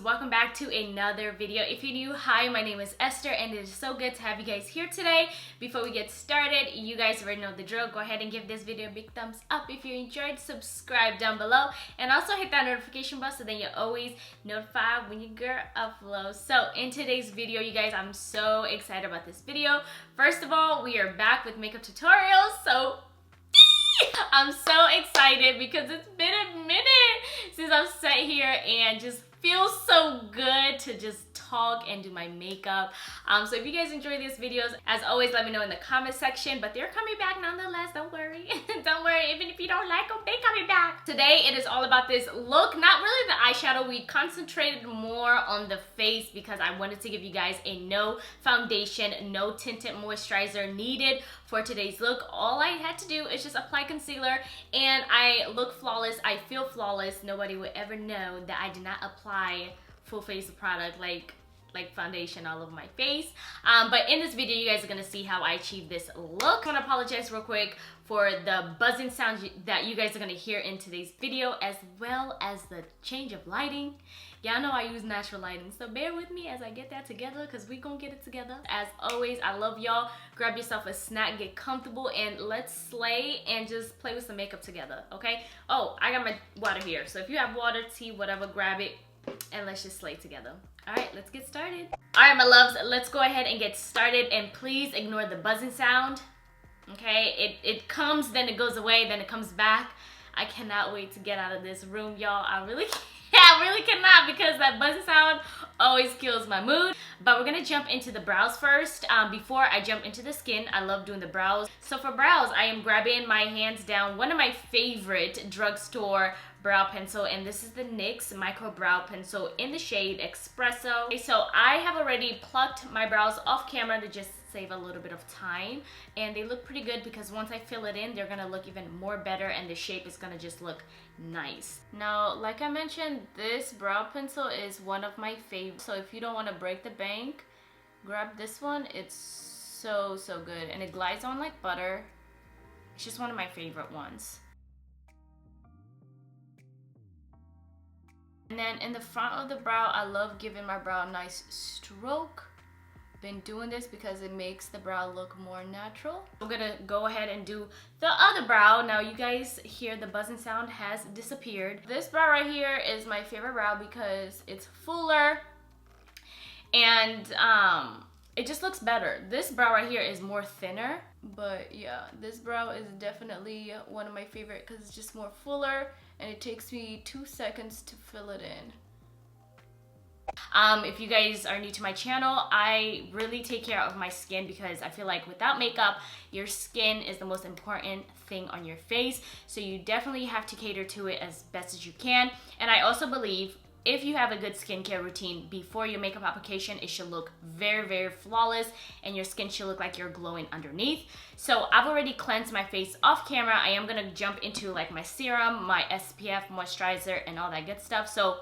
welcome back to another video. If you're new, hi, my name is Esther and it is so good to have you guys here today. Before we get started, you guys already know the drill. Go ahead and give this video a big thumbs up if you enjoyed, subscribe down below, and also hit that notification bell so then you're always notified when your girl uploads. So in today's video, you guys, I'm so excited about this video. First of all, we are back with makeup tutorials, so I'm so excited because it's been a minute since I've sat here and just feels so good to just talk and do my makeup. So if you guys enjoy these videos, as always, let me know in the comment section, but they're coming back nonetheless, don't worry. Don't worry, even if you don't like them, they're coming back. Today it is all about this look, not really the eyeshadow. We concentrated more on the face because I wanted to give you guys a no foundation, no tinted moisturizer needed for today's look. All I had to do is just apply concealer and I look flawless, I feel flawless. Nobody would ever know that I did not apply full face product like foundation all over my face. But in this video, you guys are gonna see how I achieve this look. I wanna apologize real quick for the buzzing sound that you guys are gonna hear in today's video, as well as the change of lighting. Y'all know I use natural lighting, so bear with me as I get that together because we gonna get it together. As always, I love y'all. Grab yourself a snack, get comfortable, and let's slay and just play with some makeup together, okay? Oh, I got my water here, so if you have water, tea, whatever, grab it and let's just slay together. All right, let's get started. All right, my loves, let's go ahead and get started, and please ignore the buzzing sound, okay? It comes, then it goes away, then it comes back. I cannot wait to get out of this room, y'all. I really cannot, because that buzzing sound always kills my mood. But we're gonna jump into the brows first. Before I jump into the skin, I love doing the brows. So for brows, I am grabbing my hands down one of my favorite drugstore brow pencil, and this is the NYX Micro Brow Pencil in the shade Espresso. Okay, so I have already plucked my brows off camera to just save a little bit of time, and they look pretty good because once I fill it in, they're gonna look even more better and the shape is gonna just look nice. Now, like I mentioned, this brow pencil is one of my favorites, so if you don't want to break the bank, grab this one. It's so good and it glides on like butter. It's just one of my favorite ones. And then in the front of the brow, I love giving my brow a nice stroke. Been doing this because it makes the brow look more natural. I'm gonna go ahead and do the other brow. Now you guys hear the buzzing sound has disappeared. This brow right here is my favorite brow because it's fuller and it just looks better. This brow right here is more thinner, but yeah, this brow is definitely one of my favorite because it's just more fuller and it takes me 2 seconds to fill it in. If you guys are new to my channel, I really take care of my skin because I feel like without makeup, your skin is the most important thing on your face. So you definitely have to cater to it as best as you can. And I also believe if you have a good skincare routine before your makeup application, it should look very flawless and your skin should look like you're glowing underneath. So I've already cleansed my face off camera. I am gonna jump into like my serum, my SPF, moisturizer, and all that good stuff. So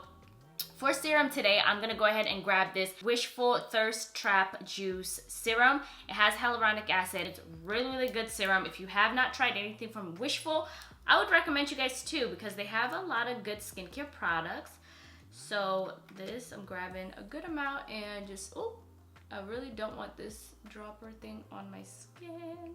for serum today, I'm gonna go ahead and grab this Wishful Thirst Trap Juice Serum. It has hyaluronic acid. It's really good serum. If you have not tried anything from Wishful, I would recommend you guys too because they have a lot of good skincare products. So this, I'm grabbing a good amount and just, oh, I really don't want this dropper thing on my skin.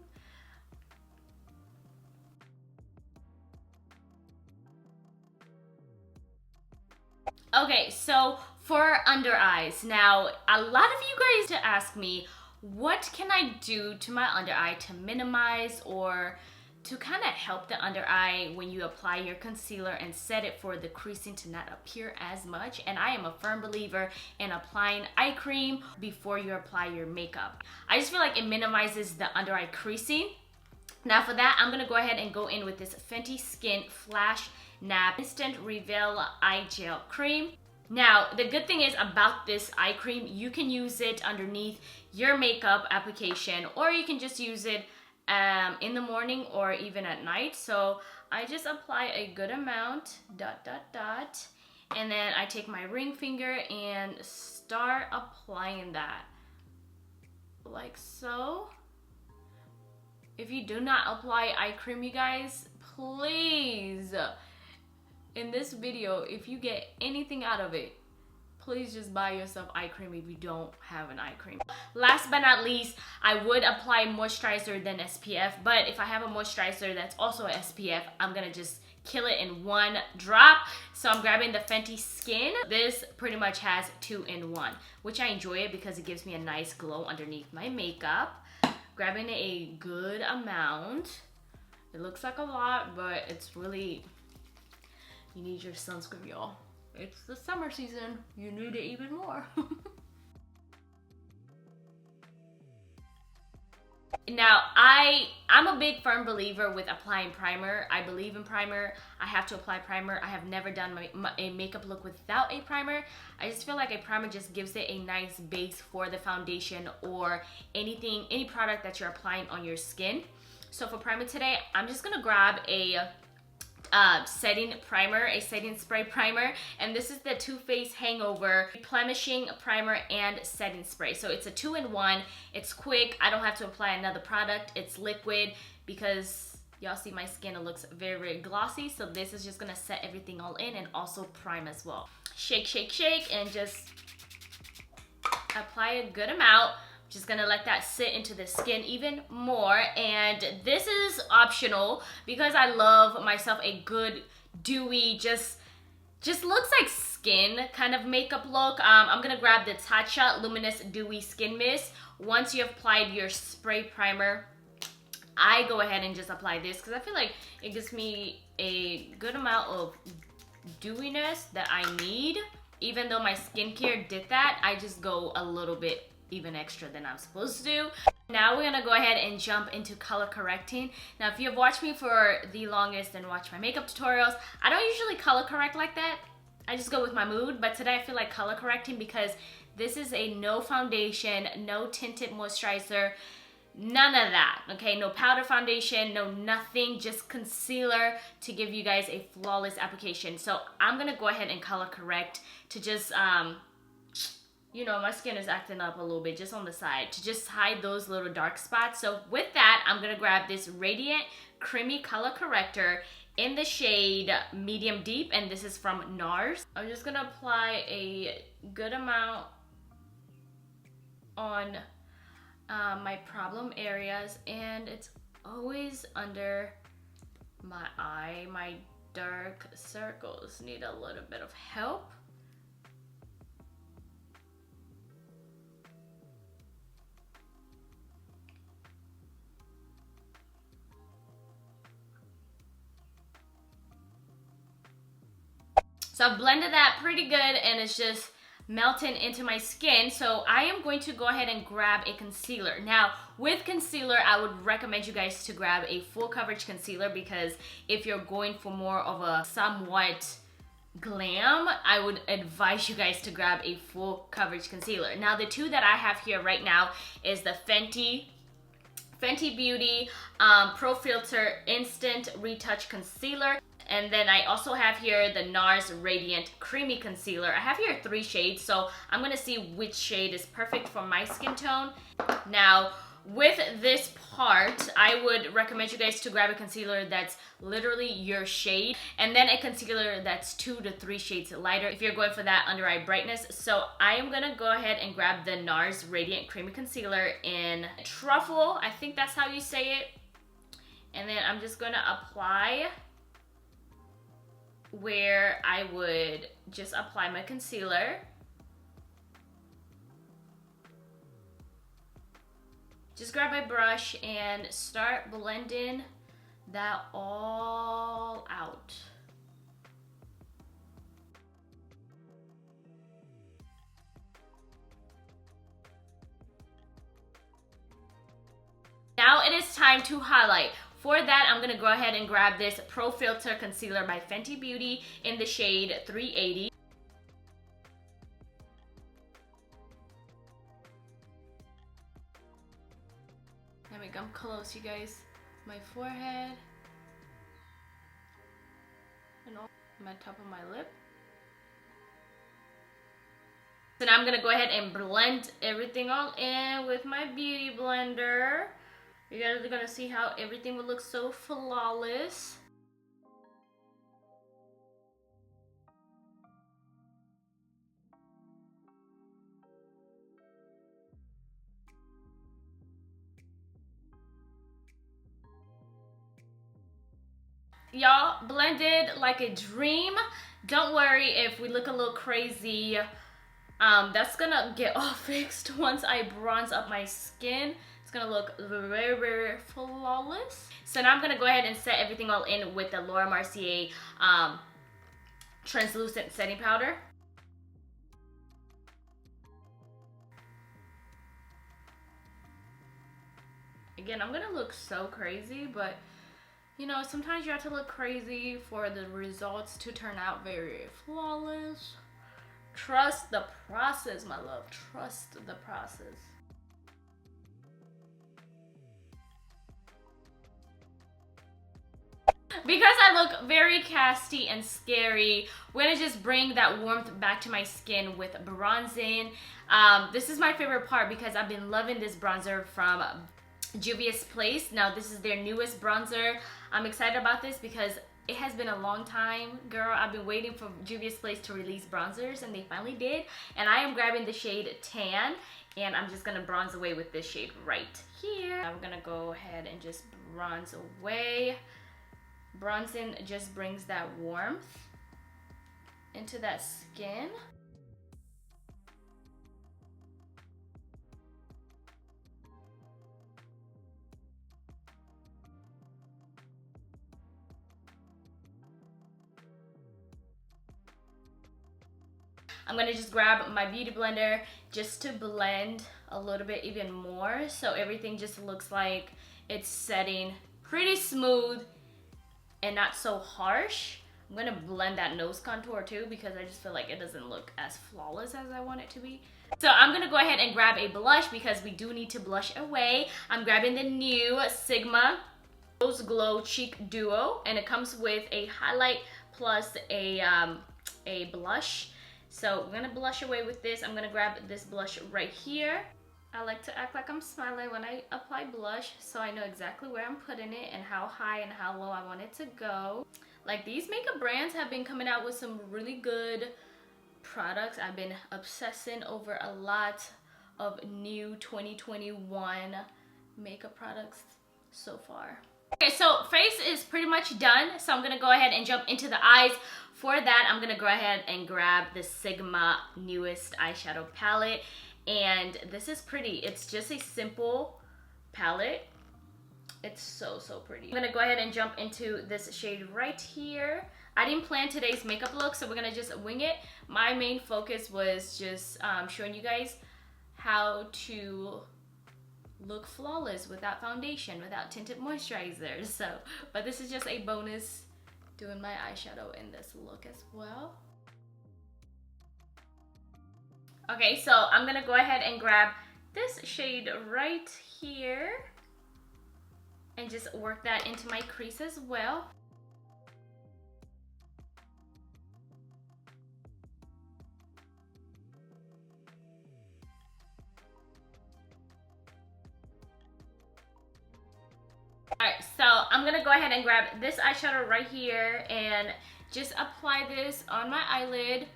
Okay, so for under eyes. Now, a lot of you guys to ask me, what can I do to my under eye to minimize or to kind of help the under eye when you apply your concealer and set it for the creasing to not appear as much? And I am a firm believer in applying eye cream before you apply your makeup. I just feel like it minimizes the under eye creasing. Now for that, I'm gonna go ahead and go in with this Fenty Skin Flash Nap Instant Reveal Eye Gel Cream. Now, the good thing is about this eye cream, you can use it underneath your makeup application, or you can just use it in the morning or even at night. So I just apply a good amount, and then I take my ring finger and start applying that like so. If you do not apply eye cream, you guys, please, in this video, if you get anything out of it, please just buy yourself eye cream if you don't have an eye cream. Last but not least, I would apply moisturizer then SPF, but if I have a moisturizer that's also a SPF, I'm gonna just kill it in one drop. So I'm grabbing the Fenty Skin. This pretty much has 2-in-1, which I enjoy it because it gives me a nice glow underneath my makeup. Grabbing a good amount. It looks like a lot, but it's really, you need your sunscreen, y'all. It's the summer season. You need it even more. Now, I'm a big firm believer with applying primer. I believe in primer. I have to apply primer. I have never done a makeup look without a primer. I just feel like a primer just gives it a nice base for the foundation or any product that you're applying on your skin. So for primer today, I'm just gonna grab a setting primer, a setting spray primer, and this is the Too Faced Hangover Replenishing Primer and Setting Spray. So it's a 2-in-1. It's quick. I don't have to apply another product. It's liquid because y'all see my skin, it looks very, very glossy. So this is just gonna set everything all in and also prime as well. Shake, shake, shake, and just apply a good amount. Just gonna let that sit into the skin even more, and this is optional because I love myself a good dewy, just looks like skin kind of makeup look. I'm gonna grab the Tatcha Luminous Dewy Skin Mist. Once you have applied your spray primer, I go ahead and just apply this because I feel like it gives me a good amount of dewiness that I need. Even though my skincare did that, I just go a little bit even extra than I'm supposed to do. Now we're gonna go ahead and jump into color correcting. Now if you've watched me for the longest and watched my makeup tutorials, I don't usually color correct like that. I just go with my mood, but today I feel like color correcting because this is a no foundation, no tinted moisturizer, none of that, okay? No powder foundation, no nothing, just concealer to give you guys a flawless application. So I'm gonna go ahead and color correct to just, you know, my skin is acting up a little bit just on the side to just hide those little dark spots. So with that, I'm gonna grab this Radiant Creamy Color Corrector in the shade Medium Deep, and this is from NARS. I'm just gonna apply a good amount on my problem areas, and it's always under my eye. My dark circles need a little bit of help. So I've blended that pretty good and it's just melting into my skin. So I am going to go ahead and grab a concealer. Now with concealer, I would recommend you guys to grab a full coverage concealer because if you're going for more of a somewhat glam, I would advise you guys to grab a full coverage concealer. Now the two that I have here right now is the Fenty Beauty Pro Filt'r Instant Retouch Concealer. And then I also have here the NARS Radiant Creamy Concealer. I have here 3 shades, so I'm gonna see which shade is perfect for my skin tone. Now, with this part, I would recommend you guys to grab a concealer that's literally your shade, and then a concealer that's 2 to 3 shades lighter if you're going for that under eye brightness. So I am gonna go ahead and grab the NARS Radiant Creamy Concealer in Truffle. I think that's how you say it. And then I'm just gonna apply where I would just apply my concealer. Just grab my brush and start blending that all out. Now it is time to highlight. For that, I'm gonna go ahead and grab this Pro Filt'r Concealer by Fenty Beauty in the shade 380. Let me come close, you guys. My forehead. And on my top of my lip. So now I'm gonna go ahead and blend everything all in with my beauty blender. You guys are gonna see how everything will look so flawless. y'all. Blended like a dream. Don't worry if we look a little crazy. That's gonna get all fixed once I bronze up my skin. It's gonna look very, very flawless. So now I'm gonna go ahead and set everything all in with the Laura Mercier translucent setting powder. Again, I'm gonna look so crazy, but you know, sometimes you have to look crazy for the results to turn out very flawless. Trust the process, my love. Trust the process. Because I look very casty and scary, we're gonna just bring that warmth back to my skin with bronzing. This is my favorite part because I've been loving this bronzer from Juvia's Place. Now this is their newest bronzer. I'm excited about this because it has been a long time, girl. I've been waiting for Juvia's Place to release bronzers, and they finally did. And I am grabbing the shade Tan, and I'm just gonna bronze away with this shade right here. I'm gonna go ahead and just bronze away. Bronzing just brings that warmth into that skin. I'm gonna just grab my beauty blender just to blend a little bit even more, so everything just looks like it's setting pretty smooth and not so harsh. I'm gonna blend that nose contour too because I just feel like it doesn't look as flawless as I want it to be. So I'm gonna go ahead and grab a blush because we do need to blush away. I'm grabbing the new Sigma Rose Glow Cheek Duo, and it comes with a highlight plus a blush. So we're gonna blush away with this. I'm gonna grab this blush right here. I like to act like I'm smiling when I apply blush, so I know exactly where I'm putting it and how high and how low I want it to go. Like, these makeup brands have been coming out with some really good products. I've been obsessing over a lot of new 2021 makeup products so far. Okay, so face is pretty much done, so I'm gonna go ahead and jump into the eyes. For that, I'm gonna go ahead and grab the Sigma newest eyeshadow palette. And this is pretty. It's just a simple palette. It's so, so pretty. I'm gonna go ahead and jump into this shade right here. I didn't plan today's makeup look, so we're gonna just wing it. My main focus was just showing you guys how to look flawless without foundation, without tinted moisturizer. So, but this is just a bonus, doing my eyeshadow in this look as well. Okay, so I'm gonna go ahead and grab this shade right here and just work that into my crease as well. Alright, so I'm gonna go ahead and grab this eyeshadow right here and just apply this on my eyelid.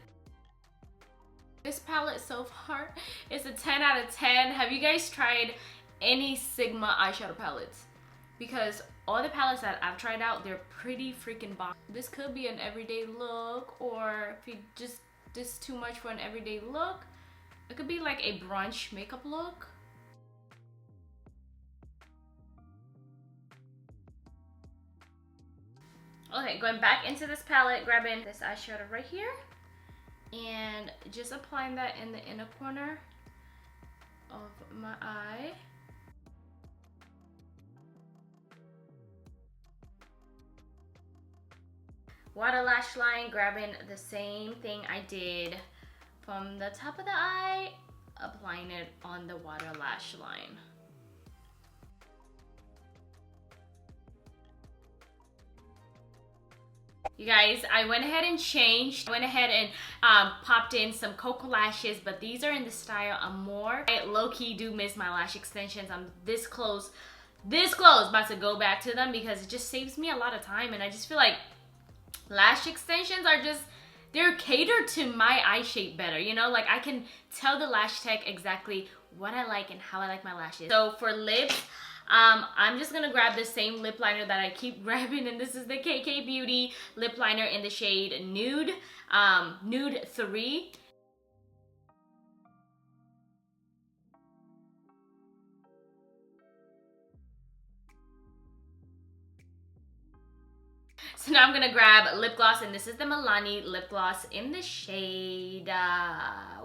This palette so far is a 10 out of 10. Have you guys tried any Sigma eyeshadow palettes? Because all the palettes that I've tried out, they're pretty freaking bomb. This could be an everyday look, or if you just, this is too much for an everyday look, it could be like a brunch makeup look. Okay, going back into this palette, grabbing this eyeshadow right here and just applying that in the inner corner of my eye. Water lash line, grabbing the same thing I did from the top of the eye, applying it on the water lash line. You guys, I went ahead and changed. I went ahead and popped in some KOKO lashes, but these are in the style Amore. I low-key do miss my lash extensions. I'm this close about to go back to them because it just saves me a lot of time, and I just feel like lash extensions are just, they're catered to my eye shape better, you know? Like, I can tell the lash tech exactly what I like and how I like my lashes. So for lips, I'm just gonna grab the same lip liner that I keep grabbing, and this is the KK Beauty lip liner in the shade Nude, Nude 3. So now I'm gonna grab lip gloss, and this is the Milani lip gloss in the shade,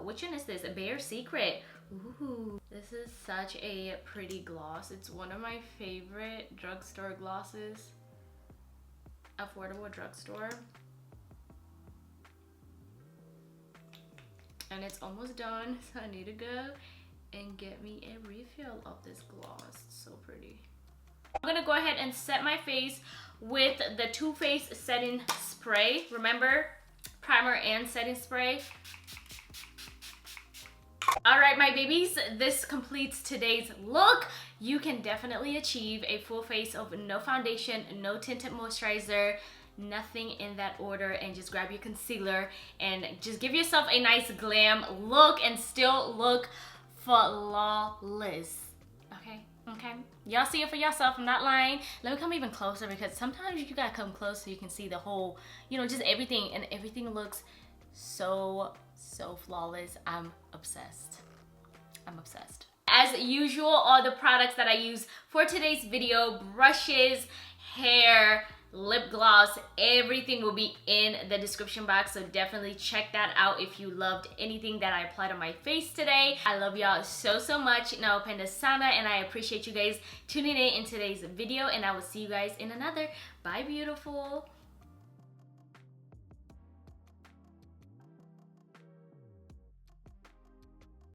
which one is this? A Bare Secret. Ooh, this is such a pretty gloss. It's one of my favorite drugstore glosses. Affordable drugstore. And it's almost done, so I need to go and get me a refill of this gloss. It's so pretty. I'm gonna go ahead and set my face with the Too Faced setting spray. Remember, primer and setting spray. All right, my babies, this completes today's look. You can definitely achieve a full face of no foundation, no tinted moisturizer, nothing in that order, and just grab your concealer and just give yourself a nice glam look and still look flawless. Okay, y'all see it for yourself. I'm not lying. Let me come even closer, because sometimes you gotta come close so you can see the whole, you know, just everything, and everything looks so flawless. I'm obsessed. As usual, all the products that I use for today's video, brushes, hair, lip gloss, everything will be in the description box, so definitely check that out if you loved anything that I applied on my face today. I love y'all so much. Nawapenda sana, and I appreciate you guys tuning in today's video, and I will see you guys in another. Bye, beautiful.